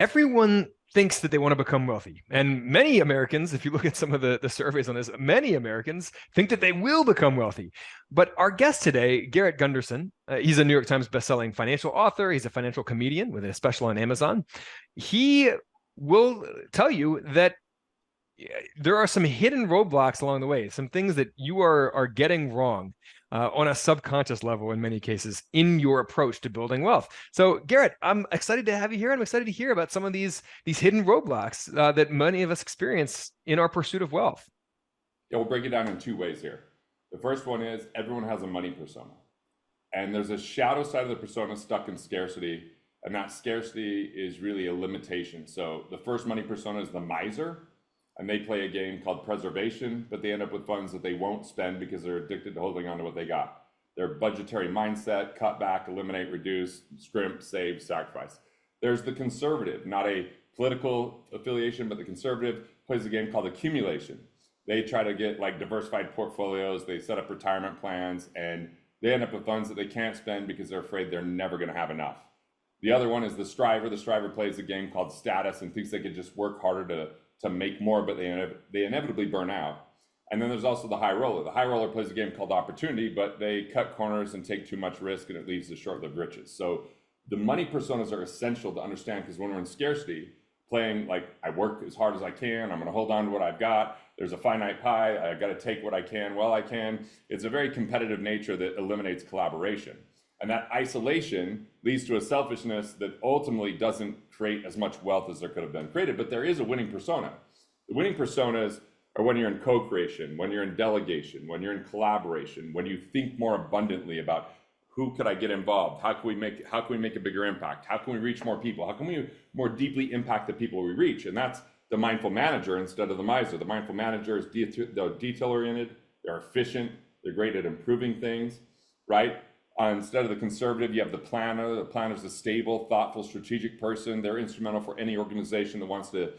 everyone thinks that they want to become wealthy. And many Americans, if you look at some of the surveys on this, many Americans think that they will become wealthy. But our guest today, Garrett Gunderson, he's a New York Times bestselling financial author. He's a financial comedian with a special on Amazon. He will tell you that there are some hidden roadblocks along the way, some things that you are getting wrong on a subconscious level in many cases in your approach to building wealth. So, Garrett, I'm excited to have you here. I'm excited to hear about some of these hidden roadblocks that many of us experience in our pursuit of wealth. Yeah, we'll break it down in two ways here. The first one is everyone has a money persona. And there's a shadow side of the persona stuck in scarcity. And that scarcity is really a limitation. So the first money persona is the miser. And they play a game called preservation, but they end up with funds that they won't spend because they're addicted to holding on to what they got. Their budgetary mindset: cut back, eliminate, reduce, scrimp, save, sacrifice. There's the conservative, not a political affiliation, but the conservative plays a game called accumulation. They try to get like diversified portfolios, they set up retirement plans, and they end up with funds that they can't spend because they're afraid they're never gonna have enough. The other one is the striver. The striver plays a game called status and thinks they could just work harder to make more, but they inevitably burn out. And then there's also the high roller. The high roller plays a game called opportunity, but they cut corners and take too much risk, and it leads to short-lived riches. So the money personas are essential to understand, because when we're in scarcity, playing like I work as hard as I can, I'm gonna hold on to what I've got, there's a finite pie, I gotta take what I can while I can. It's a very competitive nature that eliminates collaboration. And that isolation leads to a selfishness that ultimately doesn't create as much wealth as there could have been created. But there is a winning persona. The winning personas are when you're in co-creation, when you're in delegation, when you're in collaboration, when you think more abundantly about who could I get involved, how can we make a bigger impact, how can we reach more people, how can we more deeply impact the people we reach. And that's the mindful manager instead of the miser. The mindful manager is detail-oriented, they're efficient, they're great at improving things, right? Instead of the conservative, you have the planner. The planner is a stable, thoughtful, strategic person. They're instrumental for any organization that wants to,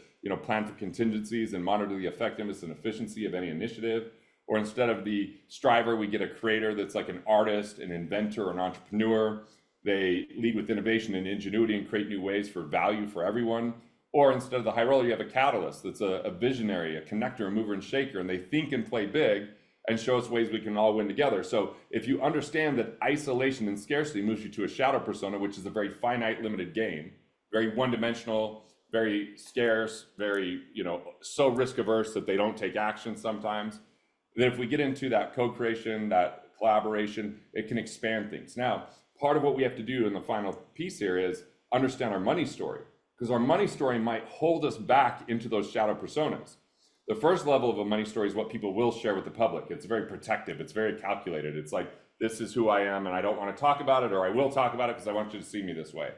plan for contingencies and monitor the effectiveness and efficiency of any initiative. Or instead of the striver, we get a creator that's like an artist, an inventor, an entrepreneur. They lead with innovation and ingenuity and create new ways for value for everyone. Or instead of the high roller, you have a catalyst that's a visionary, a connector, a mover and shaker, and they think and play big and show us ways we can all win together. So if you understand that isolation and scarcity moves you to a shadow persona, which is a very finite, limited game, very one-dimensional, very scarce, very, so risk averse that they don't take action sometimes, then if we get into that co-creation, that collaboration, it can expand things. Now, part of what we have to do in the final piece here is understand our money story, because our money story might hold us back into those shadow personas. The first level of a money story is what people will share with the public. It's very protective. It's very calculated. It's like, this is who I am and I don't want to talk about it, or I will talk about it because I want you to see me this way.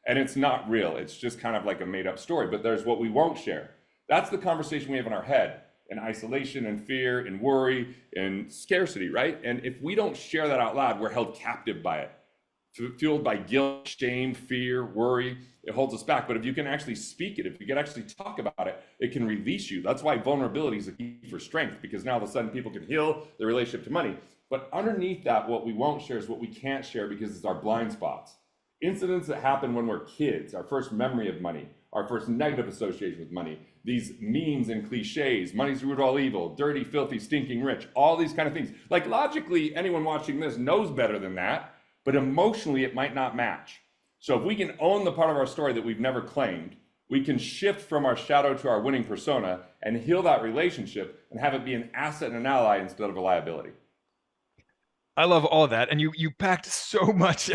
And it's not real. It's just kind of like a made up story. But there's what we won't share. That's the conversation we have in our head, in isolation and fear and worry and scarcity, right? And if we don't share that out loud, we're held captive by it. Fueled by guilt, shame, fear, worry, it holds us back. But if you can actually speak it, if you can actually talk about it, it can release you. That's why vulnerability is a key for strength, because now all of a sudden people can heal their relationship to money. But underneath that, what we won't share is what we can't share, because it's our blind spots. Incidents that happen when we're kids, our first memory of money, our first negative association with money, these memes and cliches, money's the root of all evil, dirty, filthy, stinking rich, all these kind of things. Like logically, anyone watching this knows better than that, but emotionally it might not match. So if we can own the part of our story that we've never claimed, we can shift from our shadow to our winning persona and heal that relationship and have it be an asset and an ally instead of a liability. I love all of that. And you packed so much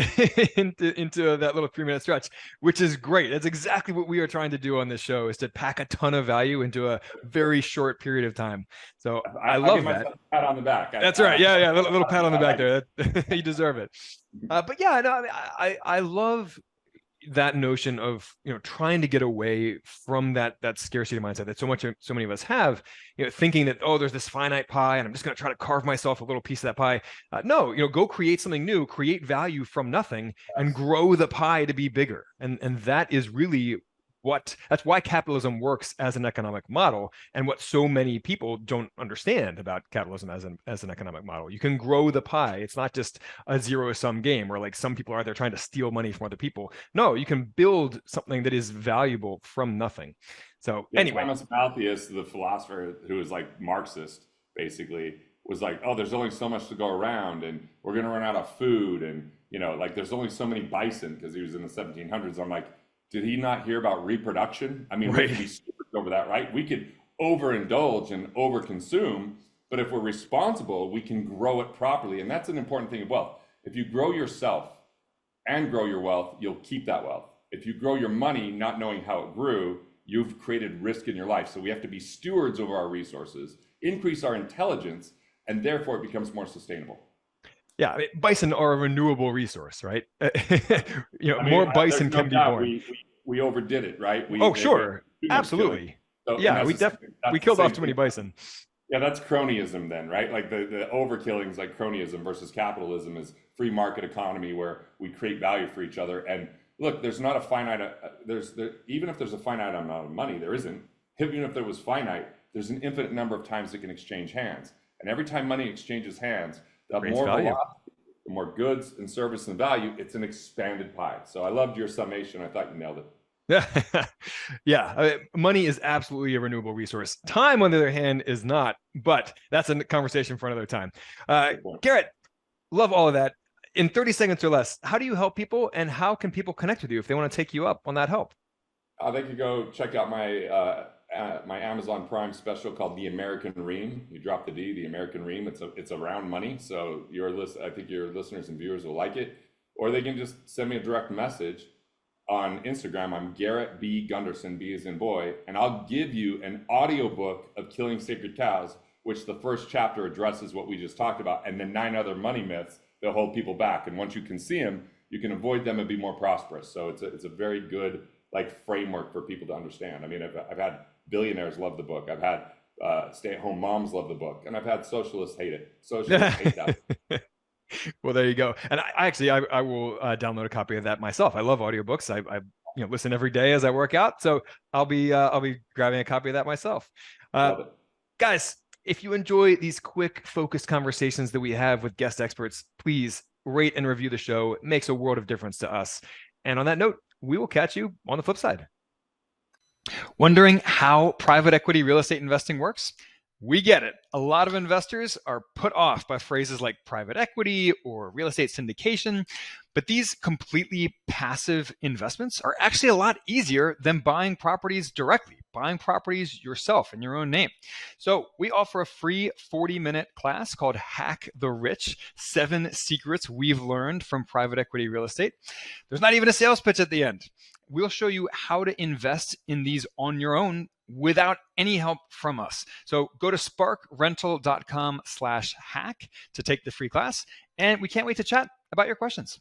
into that little 3-minute stretch, which is great. That's exactly what we are trying to do on this show, is to pack a ton of value into a very short period of time. So I love that. Pat on the back. That's right. Yeah. A little pat on the back there. You deserve it. But yeah, no, I love that notion of trying to get away from that scarcity mindset that so many of us have, thinking that, oh, there's this finite pie and I'm just going to try to carve myself a little piece of that pie. No, go create something new, create value from nothing, and grow the pie to be bigger. And that is really that's why capitalism works as an economic model, and what so many people don't understand about capitalism as an economic model. You can grow the pie. It's not just a zero-sum game where like some people are there trying to steal money from other people. No, you can build something that is valuable from nothing. So Yeah, anyway, Thomas Malthus, the philosopher who was like Marxist, basically was like, oh, there's only so much to go around, and we're gonna run out of food, and like there's only so many bison because he was in the 1700s. I'm like, did he not hear about reproduction? I mean, we could right. be stupid over that, right? We could overindulge and overconsume, but if we're responsible, we can grow it properly, and that's an important thing of wealth. If you grow yourself and grow your wealth, you'll keep that wealth. If you grow your money not knowing how it grew, you've created risk in your life. So we have to be stewards over our resources, increase our intelligence, and therefore it becomes more sustainable. Yeah, I mean, bison are a renewable resource, right? I mean, More bison there's no can be doubt born. we overdid it, right? Oh, They went sure, too much killing. absolutely. So, and Yeah, we that's the killed off same too many thing. bison. Yeah, that's cronyism then, right? Like the overkilling is like cronyism versus capitalism is free market economy where we create value for each other. And look, there's not a finite, even if there's a finite amount of money, there isn't. Even if there was finite, there's an infinite number of times it can exchange hands. And every time money exchanges hands, the Creates more value. velocity, the more goods and service and value, it's an expanded pie. So I loved your summation. I thought you nailed it. Yeah, yeah. Money is absolutely a renewable resource. Time, on the other hand, is not. But that's a conversation for another time. Good point. Garrett, love all of that. In 30 seconds or less, how do you help people, and how can people connect with you if they want to take you up on that help? They could go check out my Amazon Prime special called The American Ream. You drop the D, The American Ream. It's around money, so I think your listeners and viewers will like it. Or they can just send me a direct message on Instagram. I'm Garrett B. Gunderson, B as in boy, and I'll give you an audiobook of Killing Sacred Cows, which the first chapter addresses what we just talked about, and the 9 other money myths that hold people back. And once you can see them, you can avoid them and be more prosperous. So it's a very good like framework for people to understand. I mean, I've had billionaires love the book. I've had stay-at-home moms love the book, and I've had socialists hate it. Socialists hate that. Well, there you go. And I will download a copy of that myself. I love audiobooks. I listen every day as I work out. So I'll be grabbing a copy of that myself. Love it. Guys, if you enjoy these quick, focused conversations that we have with guest experts, please rate and review the show. It makes a world of difference to us. And on that note, we will catch you on the flip side. Wondering how private equity real estate investing works? We get it. A lot of investors are put off by phrases like private equity or real estate syndication, but these completely passive investments are actually a lot easier than buying properties directly, buying properties yourself in your own name. So we offer a free 40-minute class called Hack the Rich, 7 Secrets We've Learned from Private Equity Real Estate. There's not even a sales pitch at the end. We'll show you how to invest in these on your own without any help from us. So go to sparkrental.com/hack to take the free class. And we can't wait to chat about your questions.